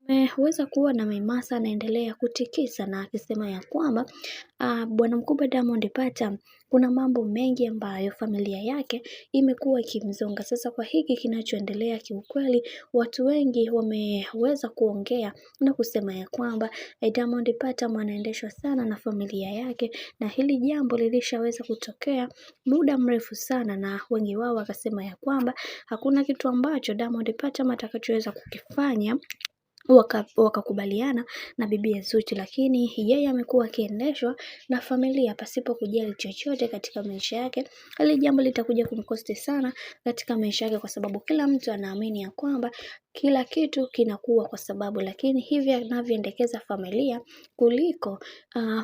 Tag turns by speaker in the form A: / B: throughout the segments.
A: Tumeweza kuona Maimasa anaendelea kutikisa na akisema ya kwamba bwana mkubwa Diamond Platnumz kuna mambo mengi ambayo familia yake imekuwa ikimzonga. Sasa kwa hiki kinachoendelea kiukweli, watu wengi wameweza kuongea na kusema ya kwamba Diamond Platnumz anaendeshwa sana na familia yake, na hili jambo lilishaweza kutokea muda mrefu sana, na wengi wao wakasema ya kwamba hakuna kitu ambacho Diamond Platnumz atakachoweza kukifanya wakakubaliana na bibi Zuchu, lakini yeye amekuwa akiendeshwa na familia pasipo kujali chochote katika maisha yake. Hili jambo litakuja kumkosti sana katika maisha yake, kwa sababu kila mtu anaamini ya kwamba kila kitu kinakuwa kwa sababu, lakini hivi anavyoendekeza familia kuliko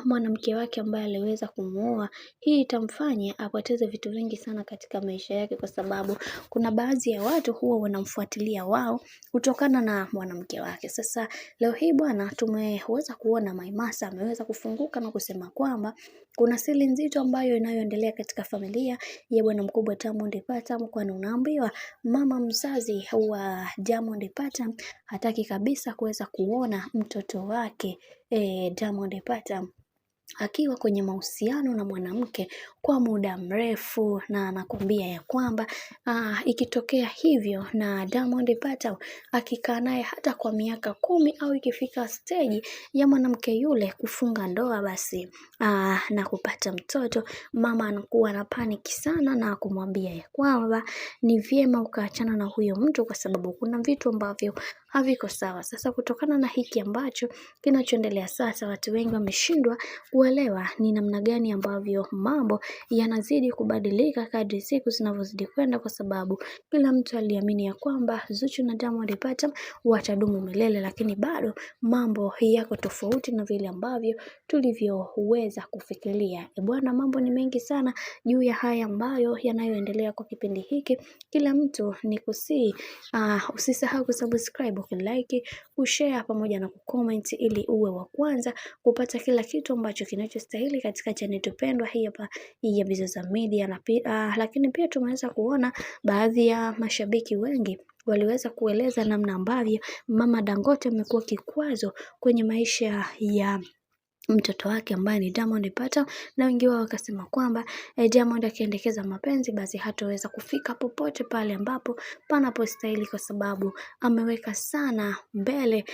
A: mwanamke wake ambaye aliweza kumuoa, hii itamfanya apoteze vitu vingi sana katika maisha yake, kwa sababu kuna baadhi ya watu huwa wanamfuatilia wao kutokana na mwanamke wake. Sasa leo hii bwana, tumeweza kuona Maimasa ameweza kufunguka na kusema kwamba kuna siri nzito ambayo inayoendelea katika familia ya bwana mkubwa Diamond Platnumz, kwani unaambiwa mama mzazi wa Diamond Platnumz hataki kabisa kuweza kuona mtoto wake Diamond Platnumz akiwa kwenye mahusiano na mwanamke kwa muda mrefu, na anakuambia ya kwamba ikitokea hivyo na Diamond Platnumz akikaa naye hata kwa miaka 10 au ikifika stage ya mwanamke yule kufunga ndoa basi na kupata mtoto, mama anakuwa na panic sana na kumwambia ya kwamba ni vyema ukaachana na huyo mtu kwa sababu kuna vitu ambavyo haviko sawa. Sasa kutokana na hiki ambacho kinachoendelea sasa, watu wengi wameshindwa kuelewa ni namna gani ambavyo mambo yanazidi kubadilika kadri siku zinavyozidi kwenda, kwa sababu kila mtu aliamini ya kwamba Zuchu na Diamond Platnumz watadumu milele, lakini bado mambo yako tofauti na vile ambavyo tulivyoweza kufikiria. Bwana, mambo ni mengi sana juu ya haya ambayo yanayoendelea kwa kipindi hiki. Kila mtu ni kusii usisahau kusubscribe, kulike, kushare pamoja na kucomment ili uwe wa kwanza kupata kila kitu ambacho kinachostahili katika channel tupendwa hii hapa ya Bizoza Media. Lakini pia tumeweza kuona baadhi ya mashabiki wengi waliweza kueleza namna ambavyo mama Dangote amekuwa kikwazo kwenye maisha ya mtoto wake ambaye ni Diamond Platnumz, na wengi wao wakasema kwamba Diamond akiendekeza mapenzi basi hataweza kufika popote pale ambapo panapostahili, kwa sababu ameweka sana mbele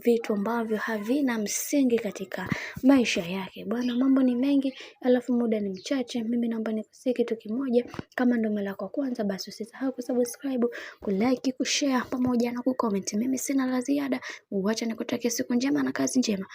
A: vitu ambavyo havina msingi katika maisha yake. Bwana, mambo ni mengi alafu muda ni mchache. Mimi naomba nikusie kitu kimoja, kama ndo mara yako kwanza basi usisahau kusubscribe, kulike, kushare pamoja na kucomment. Mimi sina la ziada, uacha nikutakia siku njema na kazi njema.